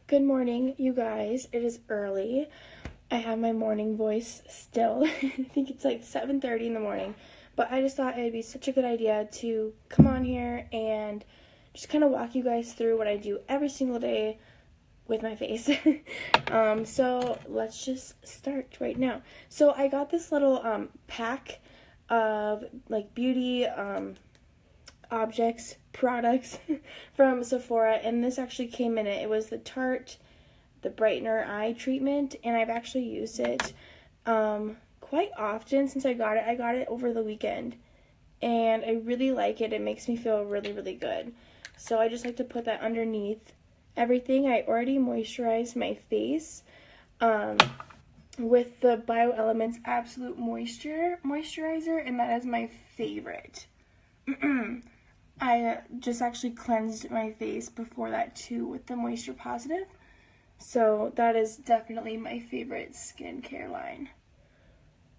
Good morning, you guys. It is early. I have my morning voice still. I think it's like 7:30 in the morning. But I just thought it'd be such a good idea to come on here and just kind of walk you guys through what I do every single day with my face. So let's just start right now. So I got this little pack of like beauty objects, products from Sephora, and this actually came in it. It was the Tarte, the Brightener Eye Treatment, and I've actually used it quite often since I got it. I got it over the weekend, and I really like it. It makes me feel really, really good. So I just like to put that underneath everything. I already moisturized my face with the BioElements Absolute Moisturizer, and that is my favorite. I just actually cleansed my face before that too with the Moisture Positive. So that is definitely my favorite skincare line.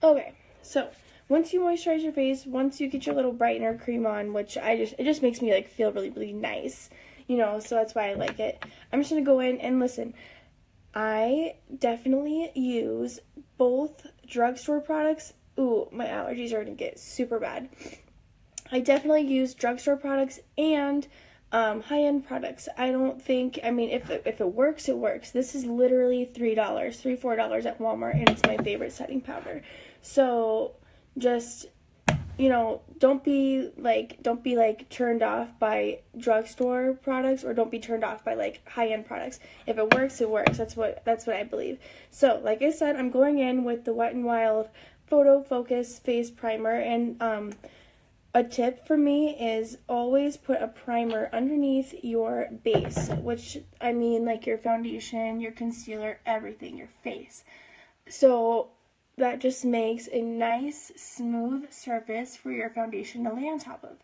Okay, so once you moisturize your face, once you get your little brightener cream on, which it just makes me like feel really, really nice, so that's why I like it. I'm just gonna go in and listen. I definitely use both drugstore products. Ooh, my allergies are gonna get super bad. I definitely use drugstore products and high-end products. I don't think, if it works, it works. This is literally $3, $4 at Walmart, and it's my favorite setting powder. So just, don't be turned off by drugstore products, or don't be turned off by like high-end products. If it works, it works. That's what I believe. So, like I said, I'm going in with the Wet n Wild Photo Focus Face Primer, and a tip for me is always put a primer underneath your base, which like your foundation, your concealer, everything, your face. So that just makes a nice smooth surface for your foundation to lay on top of.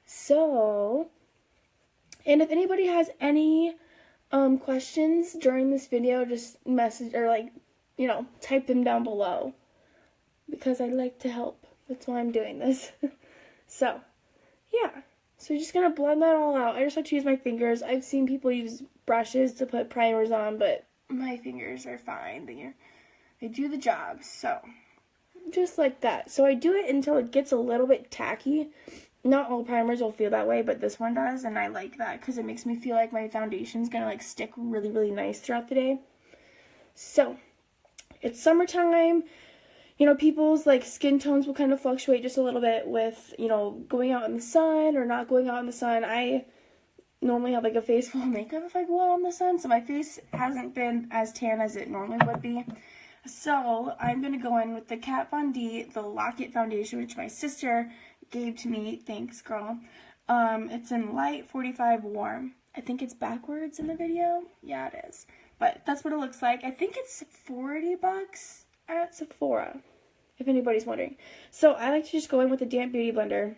So, and if anybody has any questions during this video, just message or type them down below, because I'd like to help. That's why I'm doing this. So, yeah. So you're just going to blend that all out. I just like to use my fingers. I've seen people use brushes to put primers on, but my fingers are fine. They do the job. So, just like that. So I do it until it gets a little bit tacky. Not all primers will feel that way, but this one does, and I like that because it makes me feel like my foundation's going to stick really, really nice throughout the day. So, it's summertime. People's skin tones will kind of fluctuate just a little bit with, going out in the sun or not going out in the sun. I normally have a face full of makeup if I go out in the sun, so my face hasn't been as tan as it normally would be. So I'm going to go in with the Kat Von D, the Lock It Foundation, which my sister gave to me. Thanks, girl. It's in Light 45 Warm. I think it's backwards in the video. Yeah, it is. But that's what it looks like. I think it's $40 at Sephora, if anybody's wondering. So I like to just go in with a damp beauty blender.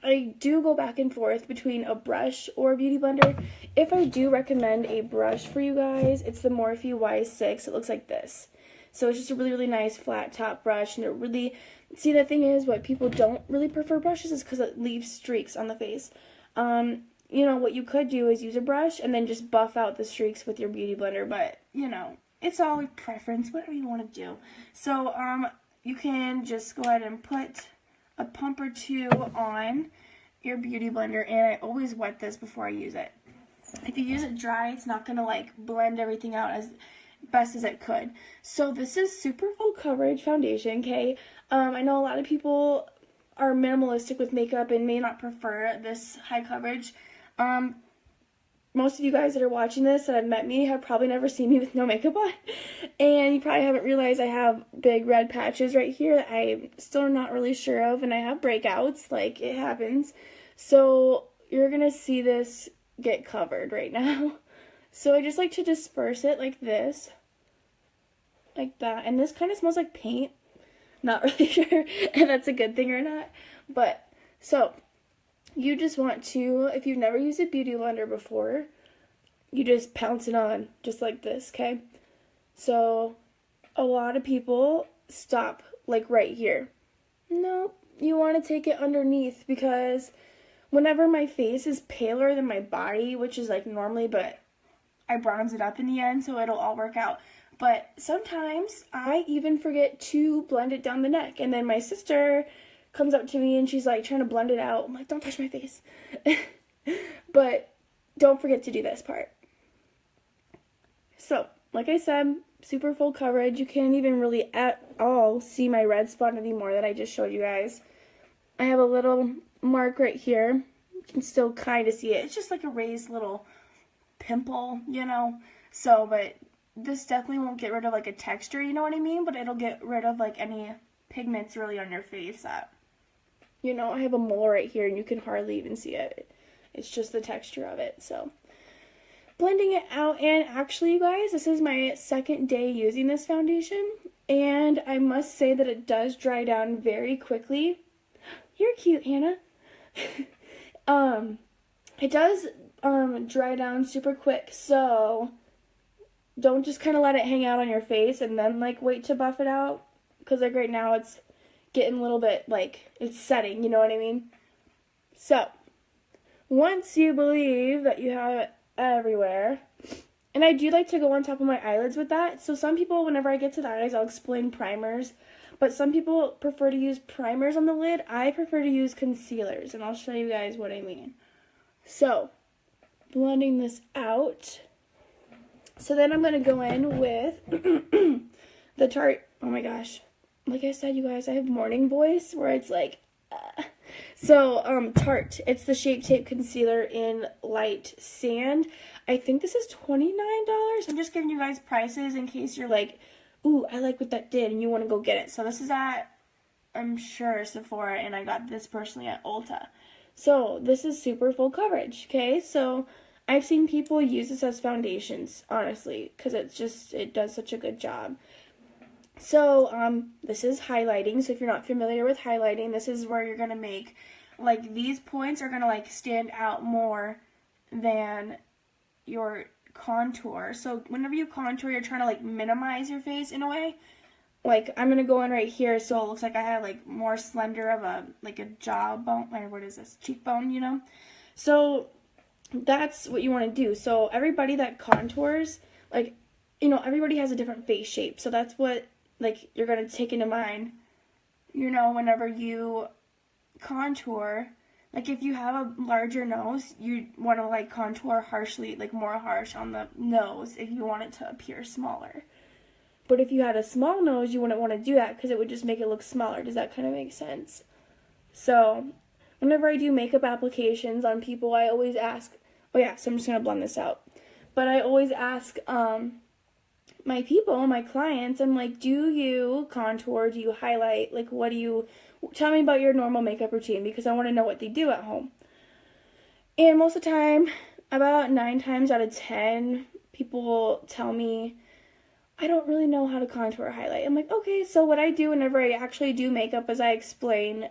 I do go back and forth between a brush or a beauty blender. If I do recommend a brush for you guys, it's the Morphe Y6. It looks like this. So it's just a really, really nice flat top brush, and it really, see, the thing is, what people don't really prefer brushes is because it leaves streaks on the face. What you could do is use a brush and then just buff out the streaks with your beauty blender, but, it's all preference, whatever you want to do. So, you can just go ahead and put a pump or two on your beauty blender, and I always wet this before I use it. If you use it dry, it's not going to blend everything out as best as it could. So this is super full coverage foundation, okay? I know a lot of people are minimalistic with makeup and may not prefer this high coverage. Most of you guys that are watching this that have met me have probably never seen me with no makeup on. And you probably haven't realized I have big red patches right here that I'm still not really sure of. And I have breakouts, it happens. So you're going to see this get covered right now. So I just like to disperse it like this. Like that. And this kind of smells like paint. Not really sure if that's a good thing or not. But, so you just want to, if you've never used a beauty blender before, you just pounce it on, just like this, okay? So, a lot of people stop, right here. Nope, you want to take it underneath, because whenever my face is paler than my body, which is, normally, but I bronze it up in the end, so it'll all work out. But sometimes I even forget to blend it down the neck. And then my sister comes up to me and she's like trying to blend it out. I'm like, don't touch my face. But don't forget to do this part. So, like I said, super full coverage. You can't even really at all see my red spot anymore that I just showed you guys. I have a little mark right here. You can still kind of see it. It's just like a raised little pimple, you know. So, but this definitely won't get rid of like a texture, you know what I mean? But it'll get rid of like any pigments really on your face that, you know, I have a mole right here and you can hardly even see it. It's just the texture of it. So blending it out, and actually you guys, this is my second day using this foundation and I must say that it does dry down very quickly. You're cute, Hannah. It does dry down super quick, so don't just kind of let it hang out on your face and then like wait to buff it out, because like right now it's getting a little bit like it's setting, you know what I mean? So once you believe that you have it everywhere, and I do like to go on top of my eyelids with that. So some people, whenever I get to the eyes, I'll explain primers, but some people prefer to use primers on the lid. I prefer to use concealers, and I'll show you guys what I mean. So blending this out. So then I'm going to go in with the Tarte. Oh my gosh. Like I said, you guys, I have morning voice where it's like, So, Tarte. It's the Shape Tape Concealer in Light Sand. I think this is $29. I'm just giving you guys prices in case you're like, ooh, I like what that did, and you want to go get it. So this is at, I'm sure, Sephora, and I got this personally at Ulta. So this is super full coverage, okay? So I've seen people use this as foundations, honestly, because it does such a good job. So, this is highlighting. So if you're not familiar with highlighting, this is where you're going to make, like, these points are going to, like, stand out more than your contour. So whenever you contour, you're trying to, like, minimize your face in a way. Like, I'm going to go in right here so it looks like I have, like, more slender of a, like, a jawbone, or what is this, cheekbone, you know? So that's what you want to do. So everybody that contours, like, you know, everybody has a different face shape. So that's what, like, you're going to take into mind, you know, whenever you contour. Like, if you have a larger nose, you want to, like, contour harshly, like, more harsh on the nose if you want it to appear smaller. But if you had a small nose, you wouldn't want to do that because it would just make it look smaller. Does that kind of make sense? So whenever I do makeup applications on people, I always ask, oh yeah, so I'm just going to blend this out. But I always ask my people, my clients, I'm like, do you contour? Do you highlight? Like, what do you, tell me about your normal makeup routine, because I want to know what they do at home. And most of the time, about 9 times out of 10, people will tell me, I don't really know how to contour or highlight. I'm like, okay, so what I do whenever I actually do makeup is I explain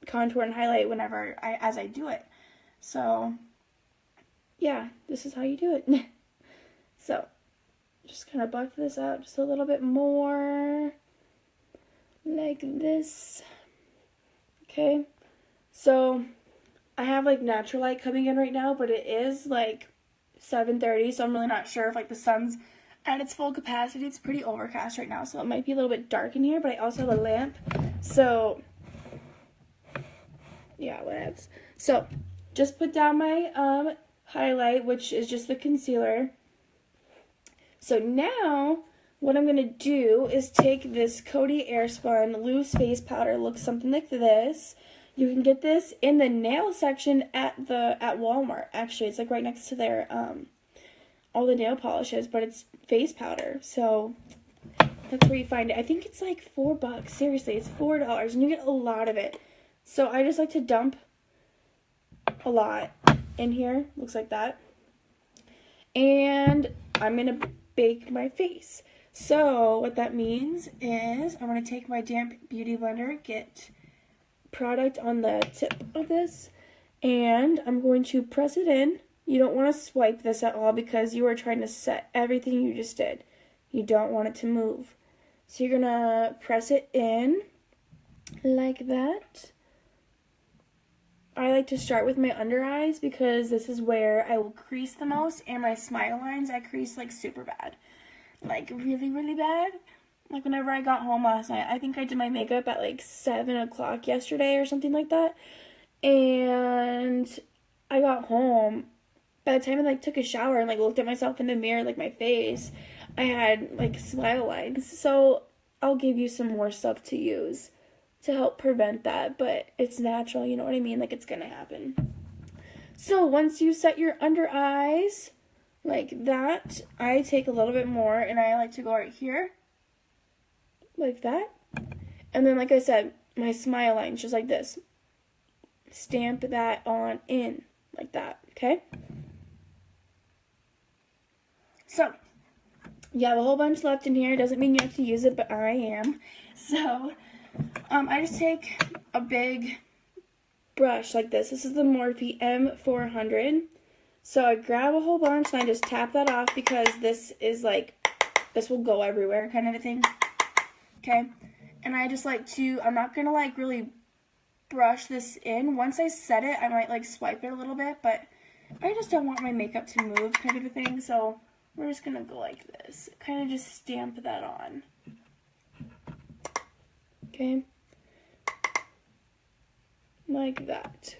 contour and highlight as I do it. So yeah, this is how you do it. So just kind of buff this out just a little bit more, like this. Okay, so I have like natural light coming in right now, but it is like 7:30, so I'm really not sure if like the sun's at its full capacity. It's pretty overcast right now, so it might be a little bit dark in here, but I also have a lamp, so yeah, whatevs. So just put down my highlight, which is just the concealer. So now what I'm going to do is take this Coty Airspun loose face powder. Looks something like this. You can get this in the nail section at Walmart. Actually, it's like right next to their all the nail polishes, but it's face powder. So that's where you find it. I think it's like $4. Seriously, it's $4 and you get a lot of it. So I just like to dump a lot in here. Looks like that. And I'm going to bake my face. So what that means is I'm going to take my damp beauty blender, get product on the tip of this, and I'm going to press it in. You don't want to swipe this at all because you are trying to set everything you just did. You don't want it to move. So you're going to press it in like that. I like to start with my under eyes because this is where I will crease the most, and my smile lines I crease like super bad. Like really, really bad. Like whenever I got home last night, I think I did my makeup at like 7 o'clock yesterday or something like that. And I got home. By the time I like took a shower and like looked at myself in the mirror, like my face, I had like smile lines. So I'll give you some more stuff to use to help prevent that, but it's natural, you know what I mean? Like it's gonna happen. So once you set your under eyes like that, I take a little bit more and I like to go right here like that. And then like I said, my smile lines just like this. Stamp that on in like that, okay? So you have a whole bunch left in here. Doesn't mean you have to use it, but I am. So I just take a big brush like this. This is the Morphe M400. So I grab a whole bunch and I just tap that off because this is like, this will go everywhere kind of a thing. Okay. And I just like to, I'm not going to like really brush this in. Once I set it, I might like swipe it a little bit, but I just don't want my makeup to move kind of a thing. So we're just going to go like this. Kind of just stamp that on. Okay, like that.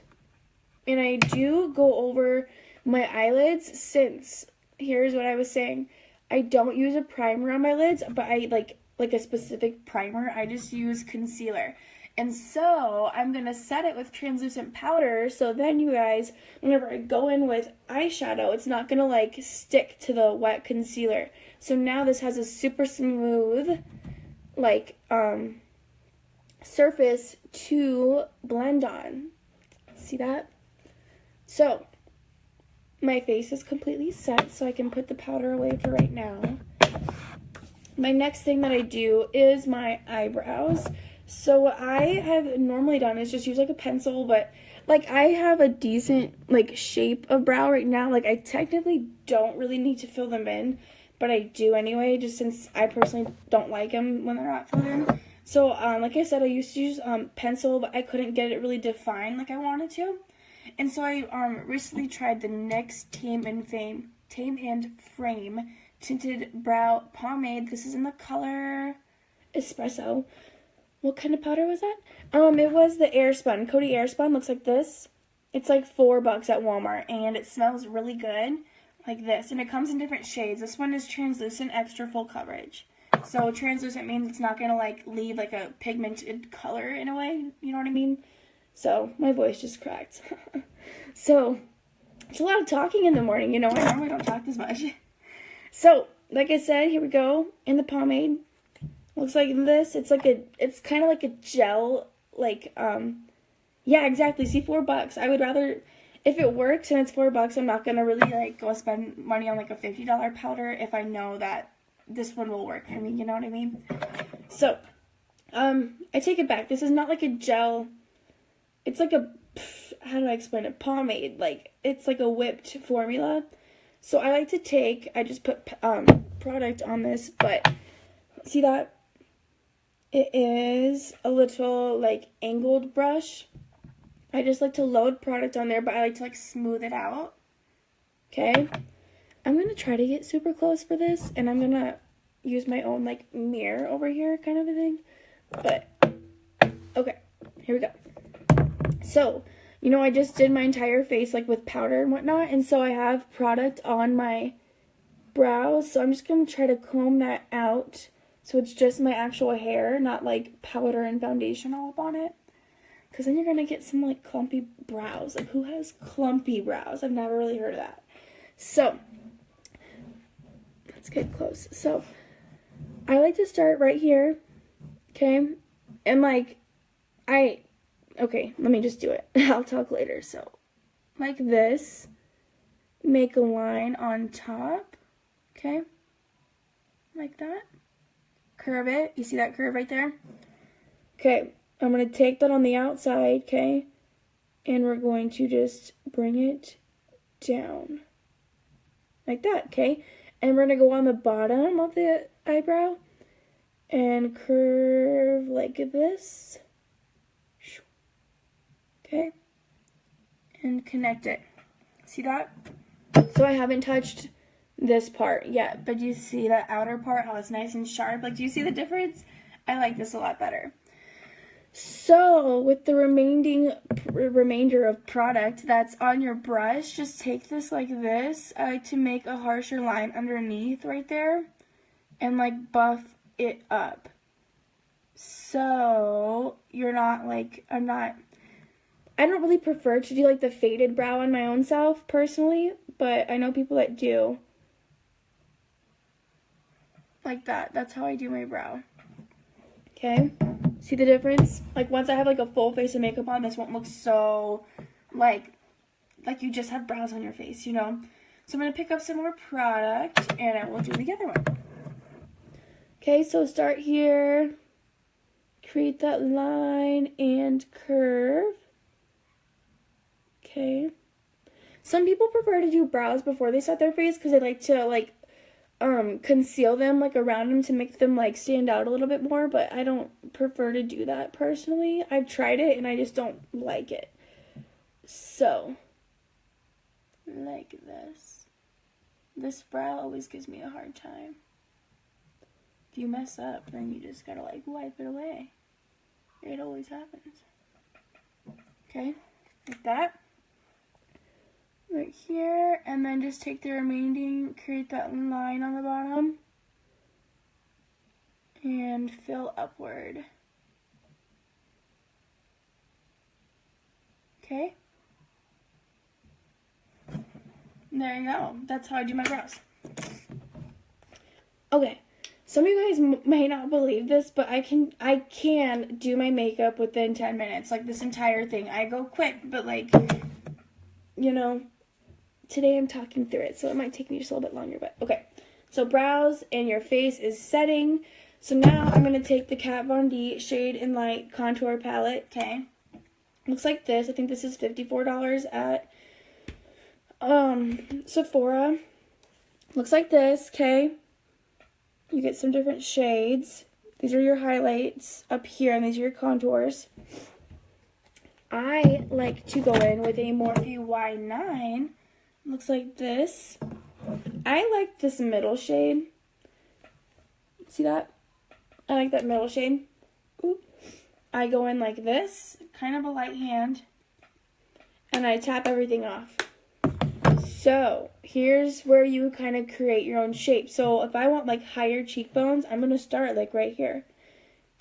And I do go over my eyelids since, here's what I was saying, I don't use a primer on my lids, but I like a specific primer. I just use concealer. And so I'm going to set it with translucent powder, so then you guys, whenever I go in with eyeshadow, it's not going to like stick to the wet concealer. So now this has a super smooth like surface to blend on. See that? So my face is completely set, so I can put the powder away for right now. My next thing that I do is my eyebrows. So what I have normally done is just use like a pencil, but like I have a decent like shape of brow right now. Like I technically don't really need to fill them in, but I do anyway, just since I personally don't like them when they're not filled in. So like I said, I used to use pencil, but I couldn't get it really defined like I wanted to. And so I recently tried the NYX Tame and Frame Tinted Brow Pomade. This is in the color Espresso. What kind of powder was that? It was the Airspun. Coty Airspun looks like this. It's like $4 at Walmart, and it smells really good, like this. And it comes in different shades. This one is translucent, extra full coverage. So translucent means it's not gonna like leave like a pigmented color in a way. You know what I mean? So my voice just cracked. So it's a lot of talking in the morning. You know, I normally don't talk this much. So like I said, here we go in the pomade. Looks like this. It's like it's kind of like a gel, like, yeah, exactly. See, $4. I would rather, if it works and it's $4, I'm not going to really, like, go spend money on, like, a $50 powder if I know that this one will work for me, you know what I mean? So, I take it back. This is not like a gel. It's like a, how do I explain it? Pomade. Like, it's like a whipped formula. So I like to take, I just put, product on this, but see that? It is a little, like, angled brush. I just like to load product on there, but I like to, like, smooth it out. Okay? I'm going to try to get super close for this, and I'm going to use my own, like, mirror over here kind of a thing. But, okay, here we go. So, you know, I just did my entire face, like, with powder and whatnot, and so I have product on my brows, so I'm just going to try to comb that out. So it's just my actual hair, not like powder and foundation all up on it. Because then you're going to get some like clumpy brows. Like who has clumpy brows? I've never really heard of that. So, let's get close. So, I like to start right here. Okay? And like, okay, let me just do it. I'll talk later. So, like this. Make a line on top. Okay? Like that. Curve it. You see that curve right there? Okay, I'm going to take that on the outside, okay? And we're going to just bring it down. Like that, okay? And we're going to go on the bottom of the eyebrow and curve like this. Okay? and connect it. See that? So I haven't touched this part yet, but do you see that outer part, how it's nice and sharp? Like, do you see the difference? I like this a lot better. So with the remainder of product that's on your brush, just take this like this. I like to make a harsher line underneath right there and like buff it up. So you're not like, I don't really prefer to do like the faded brow on my own self personally, but I know people that do. Like that. That's how I do my brow. Okay? See the difference? Like once I have like a full face of makeup on, this won't look so like you just have brows on your face, you know? So I'm going to pick up some more product and I will do the other one. Okay, so start here. Create that line and curve. Okay. Some people prefer to do brows before they set their face because they like to like conceal them like around them to make them like stand out a little bit more, but I don't prefer to do that personally. I've tried it and I just don't like it. So, like this. This brow always gives me a hard time. If you mess up, then you just gotta like wipe it away. It always happens. Okay, like that. Right here, and then just take the remaining, create that line on the bottom, and fill upward. Okay? There you go. That's how I do my brows. Okay, some of you guys may not believe this, but I can do my makeup within 10 minutes, like this entire thing. I go quick, but like, you know, today I'm talking through it, so it might take me just a little bit longer, but okay. So brows and your face is setting. So now I'm going to take the Kat Von D Shade and Light Contour Palette, okay? Looks like this. I think this is $54 at Sephora. Looks like this, okay? You get some different shades. These are your highlights up here, and these are your contours. I like to go in with a Morphe Y9. Looks like this. I like this middle shade. See that? I like that middle shade. Ooh. I go in like this, kind of a light hand, and I tap everything off. So here's where you kind of create your own shape. So if I want like higher cheekbones, I'm going to start like right here.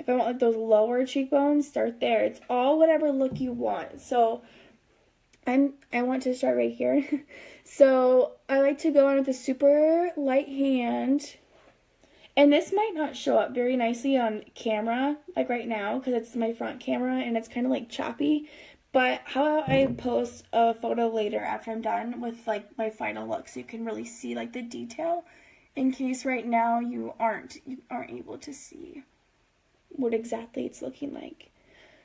If I want like those lower cheekbones, start there. It's all whatever look you want. So I want to start right here. So I like to go in with a super light hand. And this might not show up very nicely on camera, like right now, because it's my front camera and it's kind of like choppy. But how about I post a photo later after I'm done with like my final look so you can really see like the detail in case right now you aren't able to see what exactly it's looking like.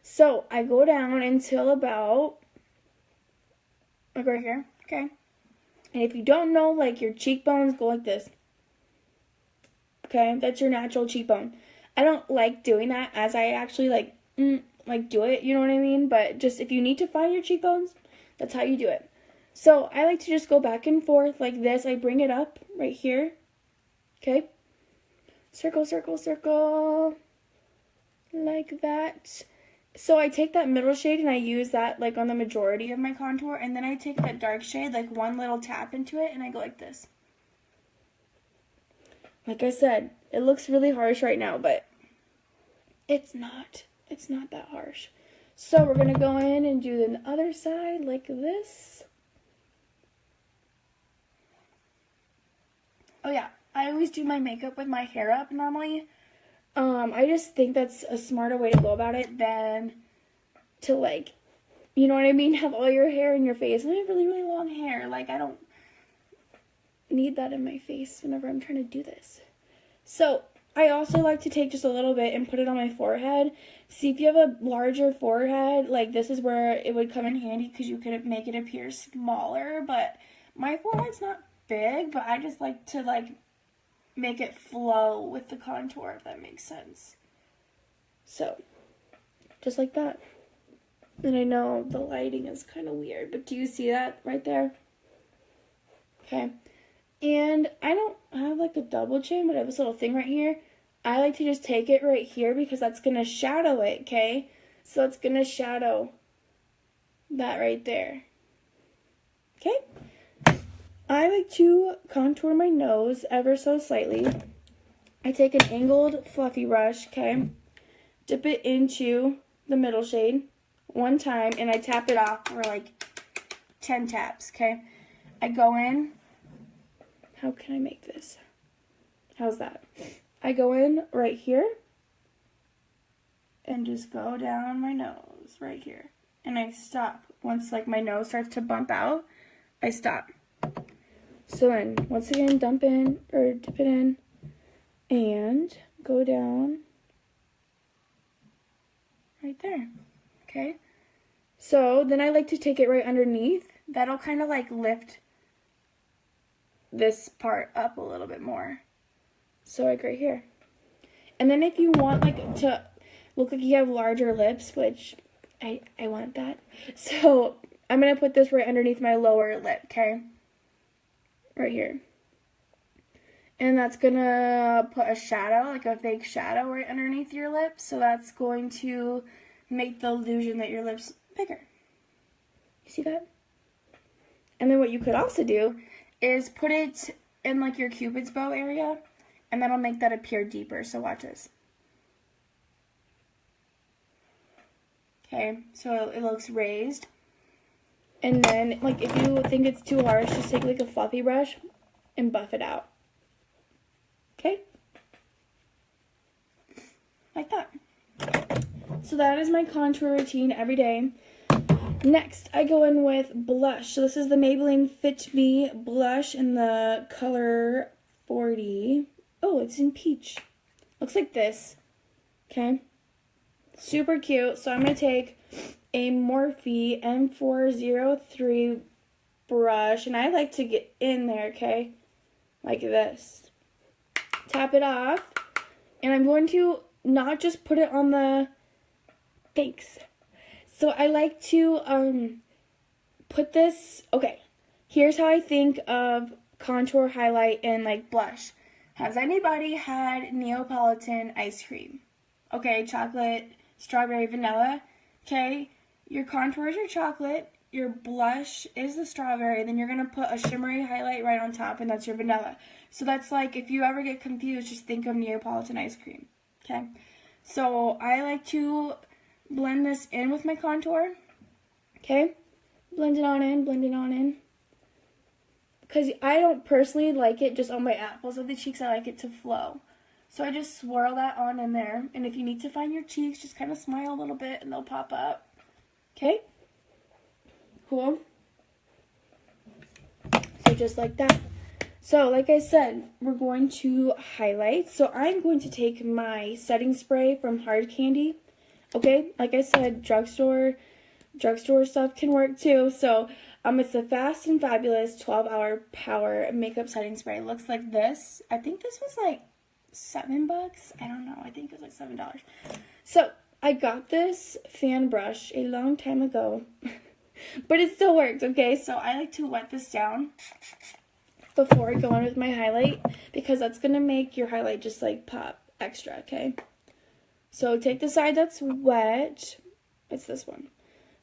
So I go down until about like right here, okay? And if you don't know, like your cheekbones go like this. Okay, that's your natural cheekbone. I don't like doing that as I actually like do it, you know what I mean? But just if you need to find your cheekbones, that's how you do it. So I like to just go back and forth like this. I bring it up right here. Okay. Circle, circle, circle. Like that. So I take that middle shade and I use that like on the majority of my contour. And then I take that dark shade, like one little tap into it, and I go like this. Like I said, it looks really harsh right now, but it's not. It's not that harsh. So we're going to go in and do the other side like this. Oh yeah, I always do my makeup with my hair up normally. I just think that's a smarter way to go about it than to like, you know what I mean, have all your hair in your face. And I have really, really long hair. Like, I don't need that in my face whenever I'm trying to do this. So I also like to take just a little bit and put it on my forehead. See, if you have a larger forehead, like this is where it would come in handy because you could make it appear smaller. But my forehead's not big, but I just like to like make it flow with the contour, if that makes sense. So, just like that. And I know the lighting is kind of weird, but do you see that right there? Okay. And I don't have like a double chin, but I have this little thing right here. I like to just take it right here because that's going to shadow it, okay? So it's going to shadow that right there. Okay? I like to contour my nose ever so slightly. I take an angled fluffy brush, okay? Dip it into the middle shade one time, and I tap it off for like 10 taps, okay? I go in. How can I make this? How's that? I go in right here and just go down my nose right here. And I stop. Once like my nose starts to bump out, I stop. So then, once again, dip it in, and go down right there, okay? So then I like to take it right underneath. That'll kind of like lift this part up a little bit more. So like right here. And then if you want like to look like you have larger lips, which I want that. So I'm going to put this right underneath my lower lip, okay? Right here. And that's going to put a shadow, like a fake shadow right underneath your lips. So that's going to make the illusion that your lips bigger. You see that? And then what you could also do is put it in like your Cupid's bow area, and that'll make that appear deeper. So watch this. Okay, so it looks raised. And then, like, if you think it's too harsh, just take like a fluffy brush and buff it out. Okay? Like that. So that is my contour routine every day. Next, I go in with blush. So this is the Maybelline Fit Me blush in the color 40. Oh, it's in peach. Looks like this. Okay? Super cute. So I'm going to take a Morphe M403 brush. And I like to get in there, okay? Like this. Tap it off. And I'm going to not just put it on the... Thanks. So I like to put this... Okay. Here's how I think of contour, highlight, and like blush. Has anybody had Neapolitan ice cream? Okay, chocolate, strawberry, vanilla. Okay, your contour is your chocolate, your blush is the strawberry, then you're going to put a shimmery highlight right on top, and that's your vanilla. So that's like, if you ever get confused, just think of Neapolitan ice cream. Okay, so I like to blend this in with my contour. Okay, blend it on in, blend it on in. Because I don't personally like it just on my apples of the cheeks. I like it to flow. So I just swirl that on in there. And if you need to find your cheeks, just kind of smile a little bit and they'll pop up. Okay? Cool. So just like that. So like I said, we're going to highlight. So I'm going to take my setting spray from Hard Candy. Okay? Like I said, drugstore stuff can work too. So it's the Fast and Fabulous 12-Hour Power Makeup Setting Spray. It looks like this. I think this was like $7. I don't know. I think it was like $7. So I got this fan brush a long time ago, but it still works. Okay, so I like to wet this down before I go in with my highlight because that's gonna make your highlight just like pop extra. Okay, so take the side that's wet. It's this one.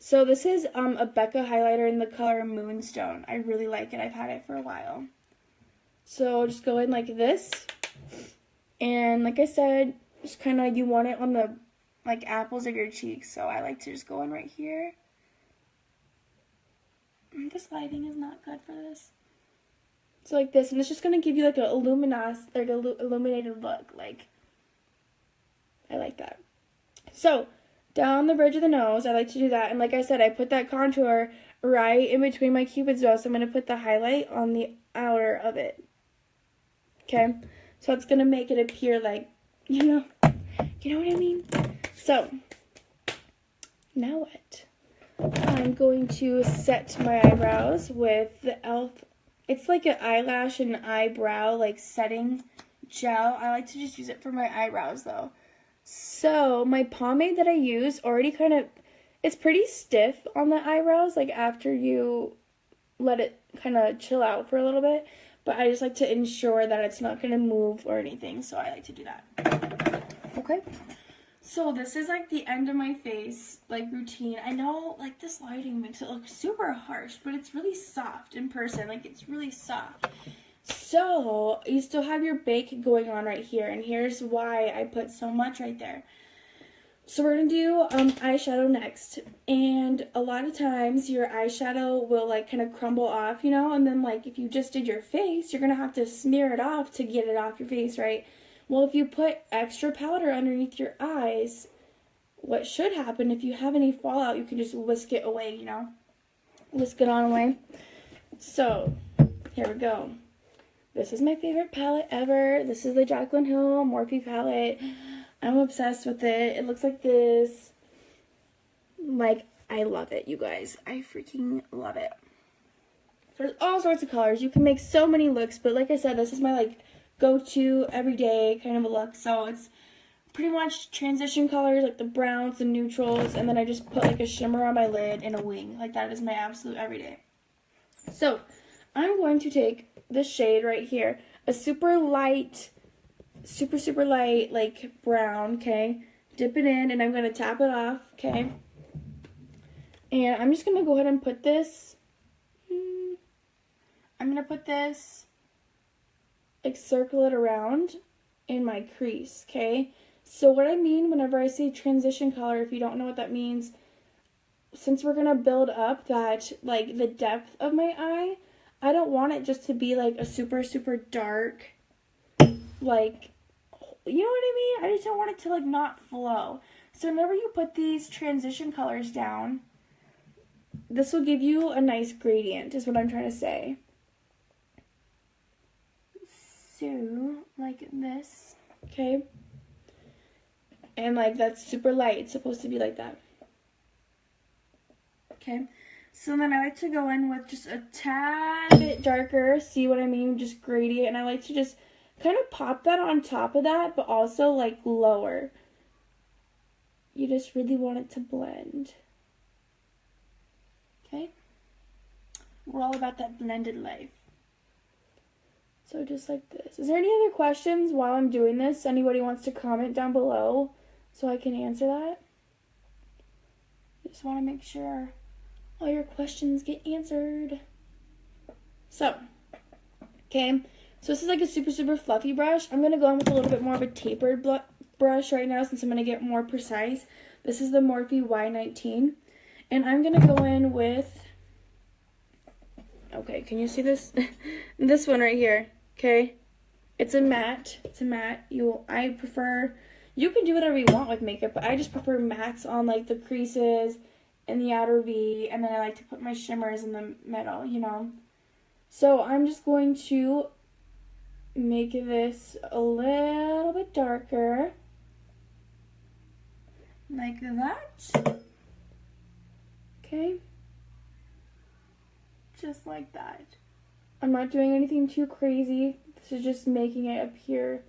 So this is a Becca highlighter in the color Moonstone. I really like it. I've had it for a while. So just go in like this. And like I said, just kind of, you want it on the like apples of your cheeks. So I like to just go in right here. This lighting is not good for this. So like this. And it's just going to give you like a illuminated look. Like, I like that. So down the bridge of the nose, I like to do that. And like I said, I put that contour right in between my Cupid's bow. So I'm going to put the highlight on the outer of it. Okay? So it's going to make it appear like, you know what I mean? So, now what? I'm going to set my eyebrows with the e.l.f. It's like an eyelash and eyebrow like setting gel. I like to just use it for my eyebrows though. So, my pomade that I use already kind of, it's pretty stiff on the eyebrows, like after you let it kind of chill out for a little bit. But I just like to ensure that it's not going to move or anything, so I like to do that. Okay. So this is like the end of my face, like routine. I know like this lighting makes it look super harsh, but it's really soft in person. Like it's really soft. So you still have your bake going on right here, and here's why I put so much right there. So we're going to do eyeshadow next, and a lot of times your eyeshadow will like kind of crumble off, you know, and then like if you just did your face, you're going to have to smear it off to get it off your face, right? Well, if you put extra powder underneath your eyes, what should happen, if you have any fallout, you can just whisk it away, you know, whisk it on away. So here we go. This is my favorite palette ever. This is the Jaclyn Hill Morphe palette. I'm obsessed with it. It looks like this. Like, I love it, you guys. I freaking love it. There's all sorts of colors. You can make so many looks, but like I said, this is my, like, go-to everyday kind of a look. So it's pretty much transition colors, like the browns and neutrals, and then I just put, like, a shimmer on my lid and a wing. Like, that is my absolute everyday. So, I'm going to take this shade right here. A super light, super light, like, brown, okay? Dip it in, and I'm going to tap it off, okay? And I'm just going to go ahead and put this, I'm going to put this, like, circle it around in my crease, okay? So what I mean whenever I say transition color, if you don't know what that means, since we're going to build up that, like, the depth of my eye, I don't want it just to be, like, a super dark, like, you know what I mean? I just don't want it to, like, not flow. So whenever you put these transition colors down, this will give you a nice gradient, is what I'm trying to say. So, like this, okay? And, like, that's super light. It's supposed to be like that. Okay? So then I like to go in with just a tad bit darker, see what I mean? Just gradient, and I like to just kind of pop that on top of that, but also, like, lower. You just really want it to blend. Okay? We're all about that blended life. So just like this. Is there any other questions while I'm doing this? Anybody wants to comment down below so I can answer that? Just want to make sure all your questions get answered. So, okay. So this is like a super fluffy brush. I'm going to go in with a little bit more of a tapered brush right now since I'm going to get more precise. This is the Morphe Y19. And I'm going to go in with, okay, can you see this? This one right here, okay? It's a matte. It's a matte. I prefer, you can do whatever you want with makeup, but I just prefer mattes on like the creases and the outer V, and then I like to put my shimmers in the middle, you know? So I'm just going to make this a little bit darker, like that. Okay, just like that. I'm not doing anything too crazy. This is just making it appear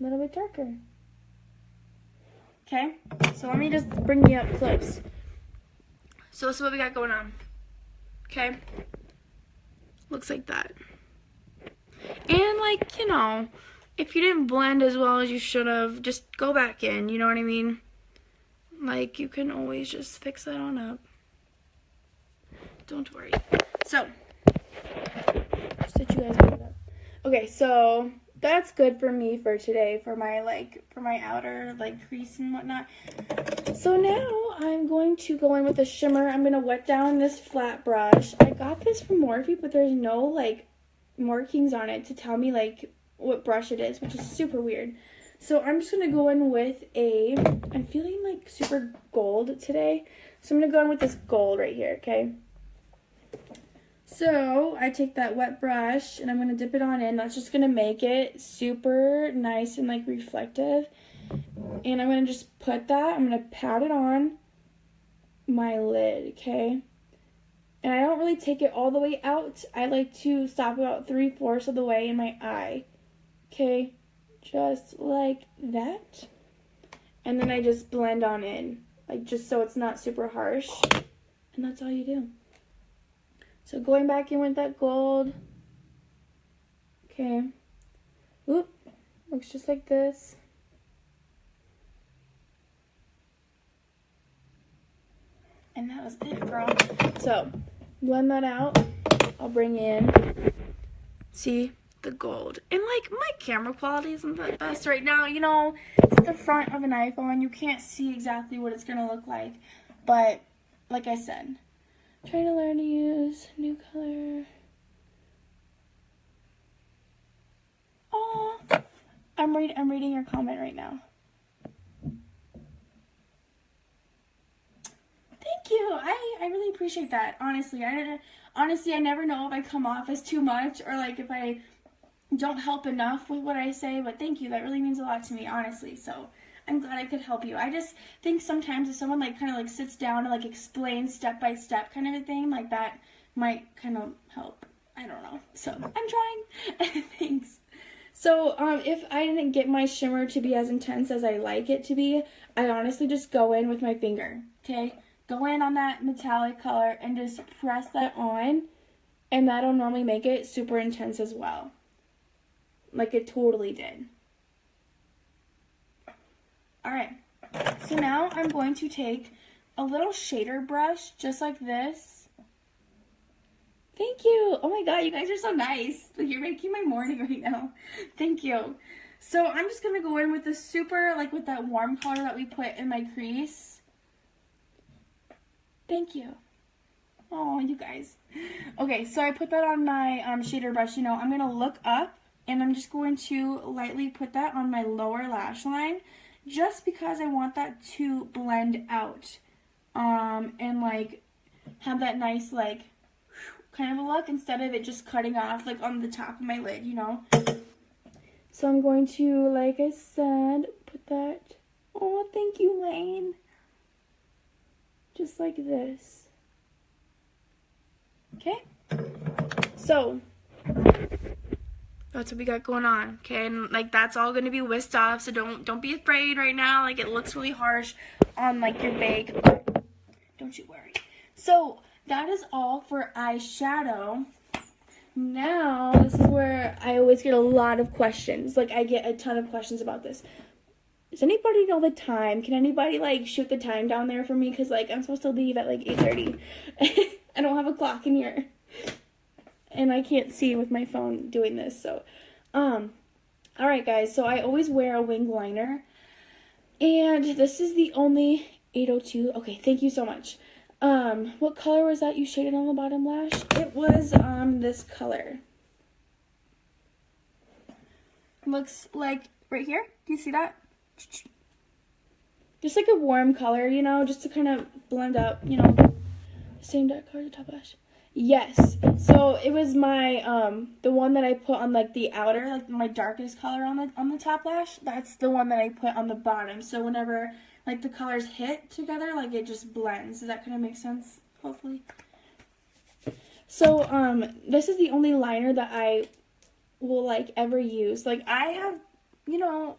a little bit darker. Okay, so let me just bring you up close. So this is what we got going on. Okay, looks like that. And like, you know, if you didn't blend as well as you should have, just go back in, you know what I mean? Like, you can always just fix that on up. Don't worry. So, just let you guys know that. Okay, so that's good for me for today, for my outer, like, crease and whatnot. So now I'm going to go in with a shimmer. I'm going to wet down this flat brush. I got this from Morphe, but there's no, like, markings on it to tell me, like, what brush it is, which is super weird. So I'm just going to go in with I'm feeling, like, super gold today. So I'm going to go in with this gold right here, okay? So I take that wet brush and I'm going to dip it on in. That's just going to make it super nice and, like, reflective. And I'm going to just put that, I'm going to pat it on my lid, okay? And I don't really take it all the way out. I like to stop about 3/4 of the way in my eye, okay? Just like that. And then I just blend on in. like just so it's not super harsh. And that's all you do. So going back in with that gold. Okay. Oop. Looks just like this. And that was it, girl. So, blend that out. I'll bring in, see, the gold. And, like, my camera quality isn't the best right now. You know, it's the front of an iPhone. You can't see exactly what it's going to look like. But, like I said, trying to learn to use new color. Oh, I'm reading your comment right now. Thank you. I really appreciate that. Honestly, I never know if I come off as too much or like if I don't help enough with what I say, but thank you. That really means a lot to me, honestly. So I'm glad I could help you. I just think sometimes if someone like kind of like sits down and like explains step by step kind of a thing, like that might kind of help. I don't know. So I'm trying. Thanks. So if I didn't get my shimmer to be as intense as I like it to be, I honestly just go in with my finger, okay? Go in on that metallic color and just press that on, and that'll normally make it super intense as well. Like it totally did. Alright, so now I'm going to take a little shader brush, just like this. Thank you. Oh my god, you guys are so nice. You're making my morning right now. Thank you. So I'm just going to go in with the super, like with that warm color that we put in my crease. Thank you. Oh, you guys. Okay, so I put that on my shader brush. You know, I'm going to look up, and I'm just going to lightly put that on my lower lash line, just because I want that to blend out, and, like, have that nice, like, kind of a look, instead of it just cutting off, like, on the top of my lid, you know? So I'm going to, like I said, put that. Oh, thank you, Lane. Just like this. Okay? So, that's what we got going on, okay? And, like, that's all going to be whisked off, so don't be afraid right now. Like, it looks really harsh on, like, your bake, but don't you worry. So, that is all for eyeshadow. Now, this is where I always get a lot of questions. Like, I get a ton of questions about this. Does anybody know the time? Can anybody, like, shoot the time down there for me? Because, like, I'm supposed to leave at, like, 8:30. I don't have a clock in here. And I can't see with my phone doing this, so. Alright, guys. So, I always wear a wing liner. And this is the only 802. Okay, thank you so much. What color was that you shaded on the bottom lash? It was, this color. Looks like right here. Do you see that? Just like a warm color, you know, just to kind of blend up, you know, same dark color as the top lash. Yes, so it was my, the one that I put on, like, the outer, like, my darkest color on the top lash, that's the one that I put on the bottom, so whenever, like, the colors hit together, like, it just blends. Does that kind of make sense, hopefully? So, this is the only liner that I will, like, ever use. Like, I have, you know,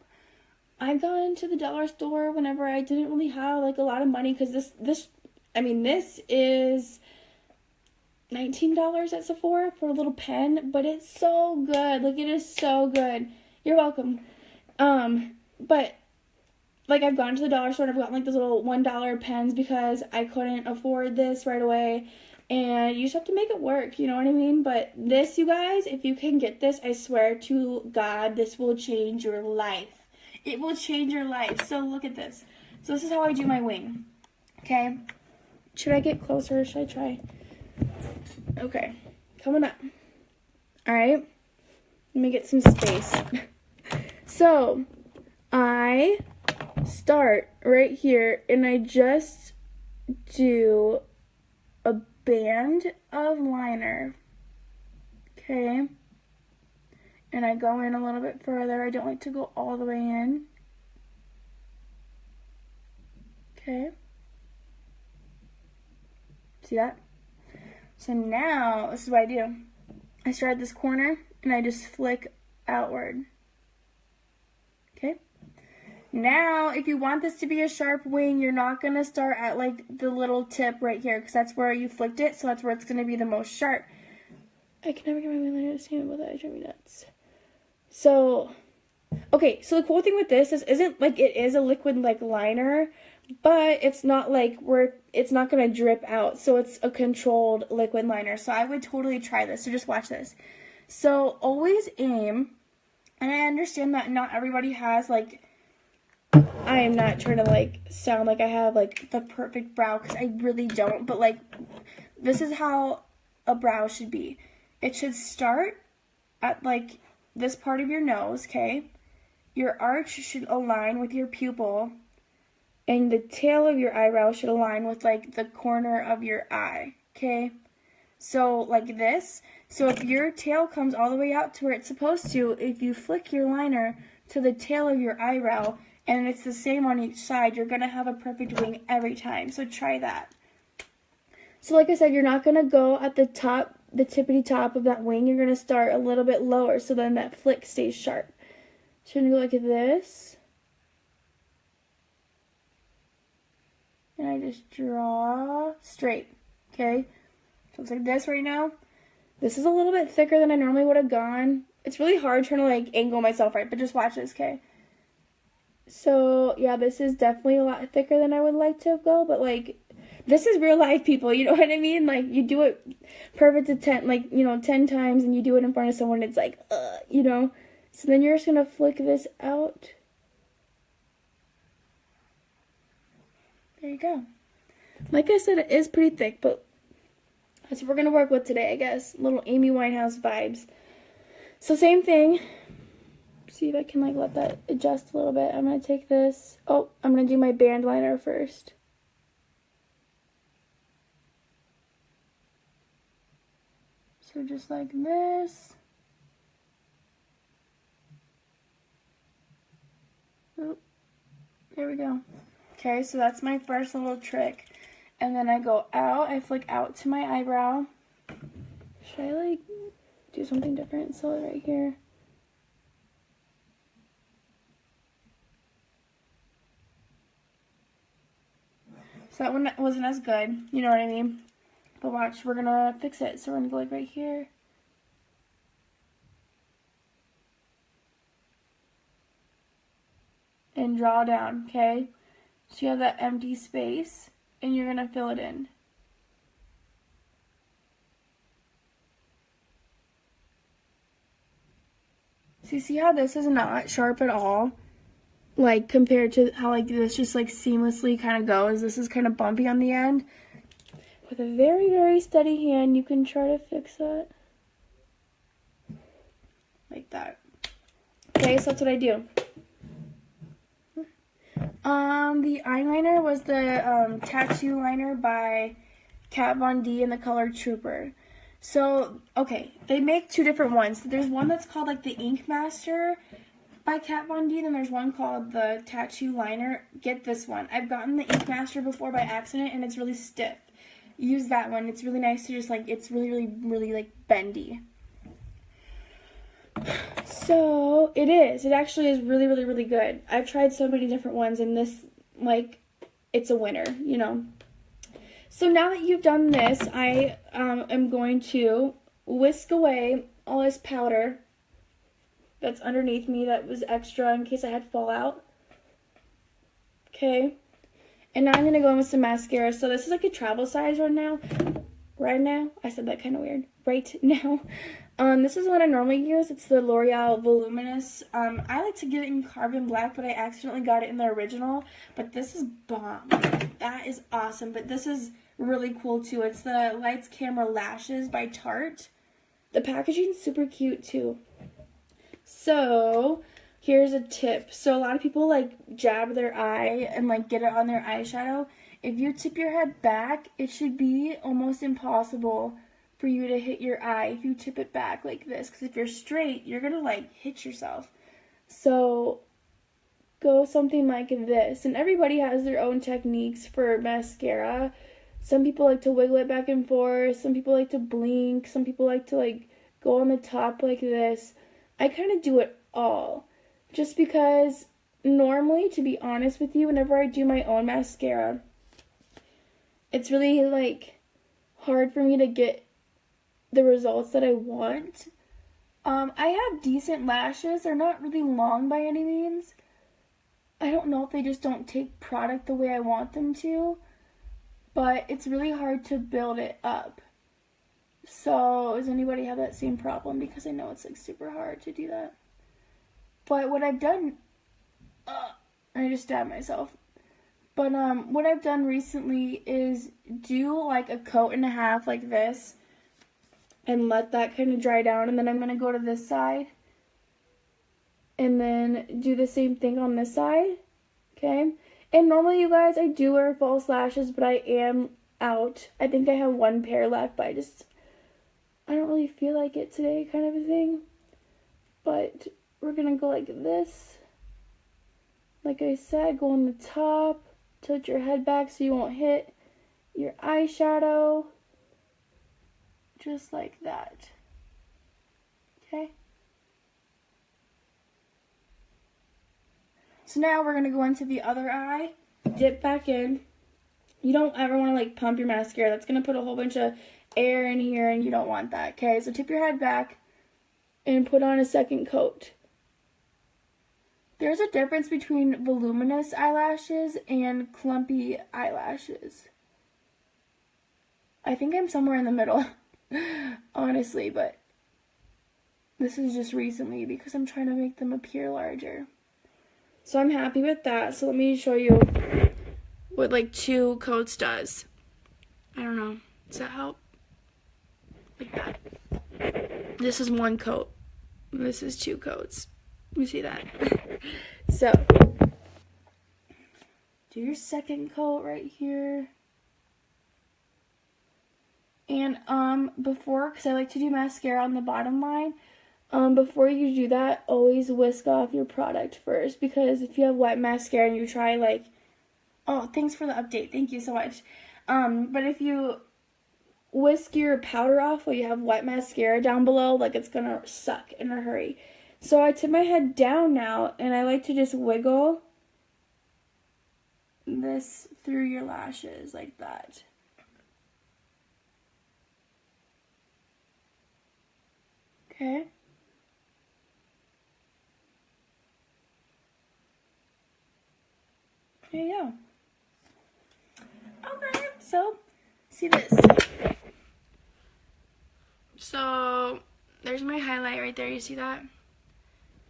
I've gone to the dollar store whenever I didn't really have, like, a lot of money, because this is $19 at Sephora for a little pen, but it's so good. Like, it is so good. You're welcome. But, like, I've gone to the dollar store and I've gotten, like, those little $1 pens because I couldn't afford this right away, and you just have to make it work, you know what I mean? But this, you guys, if you can get this, I swear to God, this will change your life. It will change your life. So look at this. So this is how I do my wing. Okay. Should I get closer or should I try? Okay. Coming up. Alright. Let me get some space. So, I start right here and I just do a band of liner. Okay. And I go in a little bit further. I don't like to go all the way in. Okay. See that? So now, this is what I do. I start at this corner, and I just flick outward. Okay? Now, if you want this to be a sharp wing, you're not going to start at like the little tip right here because that's where you flicked it, so that's where it's going to be the most sharp. I can never get my wing liner to stand about that. I drive me nuts. So, okay, so the cool thing with this isn't like it is a liquid like liner, but it's not like it's not going to drip out. So it's a controlled liquid liner. So I would totally try this. So just watch this. So always aim, and I understand that not everybody has like, I am not trying to like sound like I have like the perfect brow because I really don't, but like this is how a brow should be. It should start at like this part of your nose, okay? Your arch should align with your pupil, and the tail of your eyebrow should align with like the corner of your eye, okay? So like this. So if your tail comes all the way out to where it's supposed to, if you flick your liner to the tail of your eyebrow, and it's the same on each side, you're going to have a perfect wing every time. So try that. So like I said, you're not going to go at the top, the tippity top of that wing. You're going to start a little bit lower so then that flick stays sharp. So you're going to go like this. And I just draw straight. Okay? So it's like this right now. This is a little bit thicker than I normally would have gone. It's really hard trying to like angle myself right, but just watch this, okay? So, yeah, this is definitely a lot thicker than I would like to go, but, like, this is real life, people, you know what I mean? Like, you do it perfect to 10, like, 10 times, and you do it in front of someone, and it's like, you know? So then you're just going to flick this out. There you go. Like I said, it is pretty thick, but that's what we're going to work with today, I guess. Little Amy Winehouse vibes. So, same thing. See if I can like let that adjust a little bit. I'm going to take this. Oh, I'm going to do my band liner first. So just like this. Oop. There we go. Okay, so that's my first little trick. And then I go out. I flick out to my eyebrow. Should I like do something different? So right here. So that one wasn't as good, you know what I mean? But watch, we're going to fix it. So we're going to go like right here. And draw down, okay? So you have that empty space, and you're going to fill it in. So you see how this is not sharp at all? Like, compared to how, like, this just, like, seamlessly kind of goes. This is kind of bumpy on the end. With a very, very steady hand, you can try to fix that. Like that. Okay, so that's what I do. The eyeliner was the Tattoo Liner by Kat Von D in the color Trooper. So, okay, they make two different ones. There's one that's called, like, the Ink Master by Kat Von D, then there's one called the Tattoo Liner. Get this one. I've gotten the Ink Master before by accident, and it's really stiff. Use that one. It's really nice to just, like, it's really, really, really, like, bendy. So, it is. It actually is really, really, really good. I've tried so many different ones, and this, like, it's a winner, you know. So now that you've done this, I am going to whisk away all this powder that's underneath me that was extra in case I had fallout. Okay. And now I'm going to go in with some mascara. So this is like a travel size right now. Right now? I said that kind of weird. Right now. This is what I normally use. It's the L'Oreal Voluminous. I like to get it in Carbon Black, but I accidentally got it in the original. But this is bomb. That is awesome. But this is really cool too. It's the Lights Camera Lashes by Tarte. The packaging is super cute too. So, here's a tip. So, a lot of people, like, jab their eye and, like, get it on their eyeshadow. If you tip your head back, it should be almost impossible for you to hit your eye if you tip it back like this. Because if you're straight, you're going to, like, hit yourself. So, go something like this. And everybody has their own techniques for mascara. Some people like to wiggle it back and forth. Some people like to blink. Some people like to, like, go on the top like this. I kind of do it all, just because normally, to be honest with you, whenever I do my own mascara, it's really like hard for me to get the results that I want. I have decent lashes. They're not really long by any means. I don't know if they just don't take product the way I want them to, but it's really hard to build it up. So, does anybody have that same problem? Because I know it's like super hard to do that. But what I've done, I just stabbed myself. But what I've done recently is do like a coat and a half like this and let that kind of dry down, and then I'm going to go to this side and then do the same thing on this side, okay? And normally, you guys, I do wear false lashes, but I am out. I think I have one pair left, but I don't really feel like it today, kind of a thing. But we're going to go like this. Like I said, go on the top, tilt your head back so you won't hit your eyeshadow. Just like that. Okay? So now we're going to go into the other eye. Dip back in. You don't ever want to like pump your mascara. That's going to put a whole bunch of air in here and you don't want that. Okay? So tip your head back and put on a second coat. There's a difference between voluminous eyelashes and clumpy eyelashes. I think I'm somewhere in the middle, honestly, but this is just recently because I'm trying to make them appear larger. So I'm happy with that. So let me show you what like 2 coats does. I don't know. Does that help? Like that. This is 1 coat. This is 2 coats. You see that? So, do your second coat right here. And before, because I like to do mascara on the bottom line, before you do that, always whisk off your product first, because if you have wet mascara and you try like, oh, thanks for the update, thank you so much. But if you whisk your powder off while you have wet mascara down below, like it's gonna suck in a hurry. So I tip my head down now, and I like to just wiggle this through your lashes like that. Okay. There you go. Okay, so see this. So there's my highlight right there. You see that?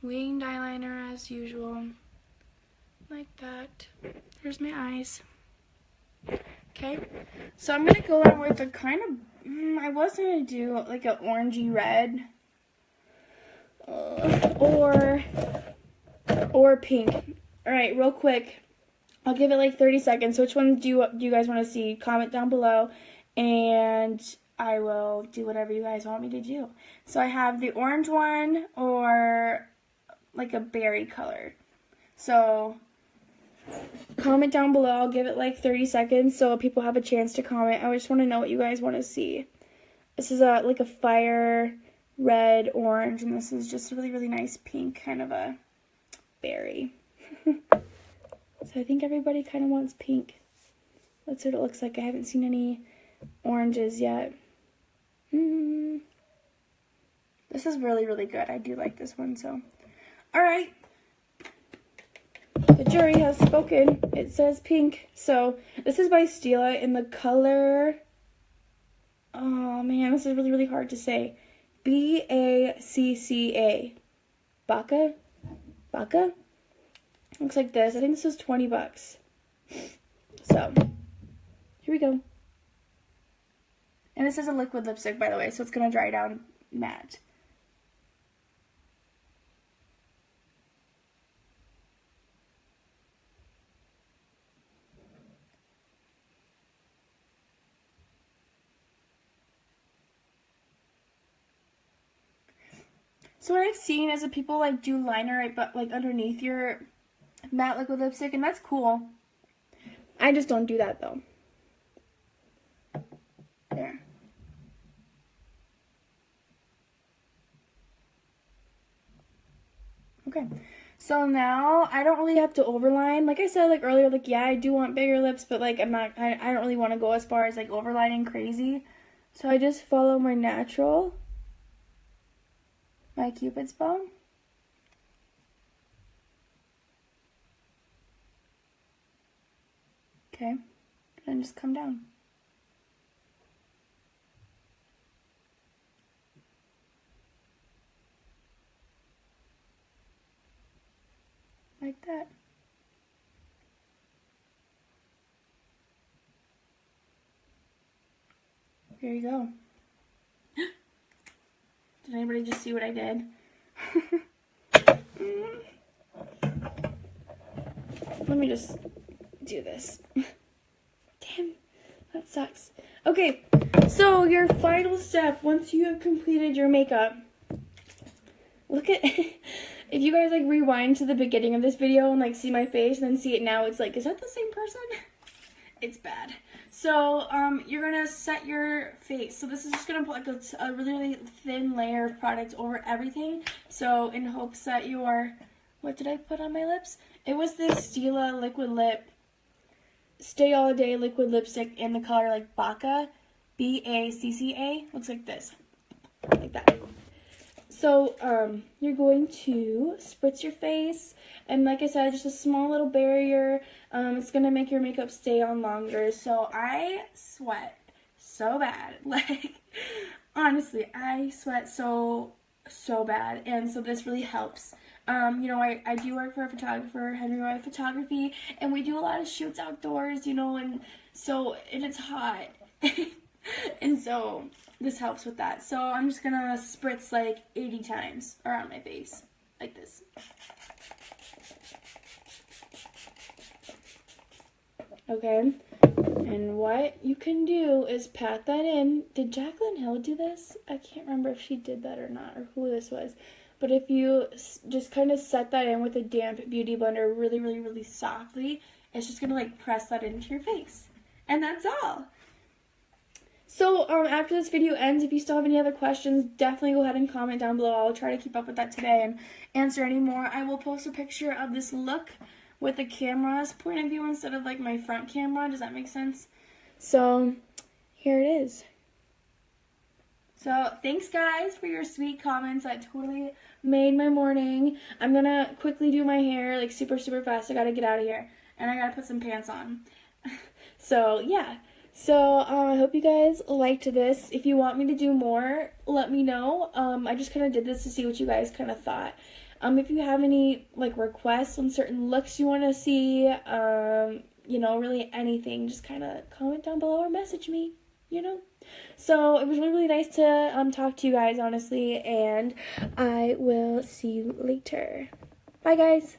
Winged eyeliner as usual. Like that. There's my eyes. Okay. So I'm going to go in with a kind of, I was going to do like an orangey red. Or pink. Alright, real quick. I'll give it like 30 seconds. Which one do you guys want to see? Comment down below. And I will do whatever you guys want me to do. So I have the orange one or like a berry color. So comment down below. I'll give it like 30 seconds so people have a chance to comment. I just want to know what you guys want to see. This is like a fire red, orange, and this is just a really, really nice pink, kind of a berry. So I think everybody kind of wants pink. That's what it looks like. I haven't seen any oranges yet. This is really, really good. I do like this one, so. Alright. The jury has spoken. It says pink. So, this is by Stila in the color... Oh, man, this is really, really hard to say. B-A-C-C-A. Bacca? Bacca? Looks like this. I think this is 20 bucks. So, here we go. And this is a liquid lipstick, by the way, so it's going to dry down matte. So what I've seen is that people like do liner right but like underneath your matte liquid lipstick, and that's cool. I just don't do that though. There. Okay. So now I don't really have to overline. Like I said like earlier, like yeah, I do want bigger lips, but like I don't really want to go as far as like overlining crazy. So I just follow my natural, my Cupid's bow. Okay, and just come down. Like that. There you go. Did anybody just see what I did? Let me just do this. Damn, that sucks. Okay, so your final step, once you have completed your makeup, look at, if you guys like rewind to the beginning of this video and like see my face and then see it now, it's like, is that the same person? It's bad. So you're gonna set your face. So this is just gonna put like a really, really thin layer of product over everything. So in hopes that your, what did I put on my lips? It was this Stila Liquid Lip Stay All Day Liquid Lipstick in the color like Bacca, B-A-C-C-A. Looks like this, like that. So you're going to spritz your face, and like I said, just a small little barrier. It's gonna make your makeup stay on longer. So I sweat so bad, like honestly, I sweat so bad, and so this really helps. You know, I do work for a photographer, Henry Roy Photography, and we do a lot of shoots outdoors, you know, and it's hot. And so this helps with that. So I'm just gonna spritz like 80 times around my face, like this. Okay, and what you can do is pat that in. Did Jaclyn Hill do this? I can't remember if she did that or not, or who this was. But if you just kind of set that in with a damp beauty blender really, really, really softly, it's just gonna like press that into your face. And that's all. So after this video ends, if you still have any other questions, definitely go ahead and comment down below. I'll try to keep up with that today and answer any more. I will post a picture of this look with the camera's point of view instead of like my front camera. Does that make sense? So here it is. So thanks guys for your sweet comments. That totally made my morning. I'm gonna quickly do my hair like super, super fast. I gotta get out of here and I gotta put some pants on. So yeah. So I hope you guys liked this. If you want me to do more, let me know. I just kind of did this to see what you guys kind of thought. If you have any like requests on certain looks you want to see, you know, really anything, just kind of comment down below or message me, you know. So it was really, really nice to talk to you guys, honestly, and I will see you later. Bye, guys.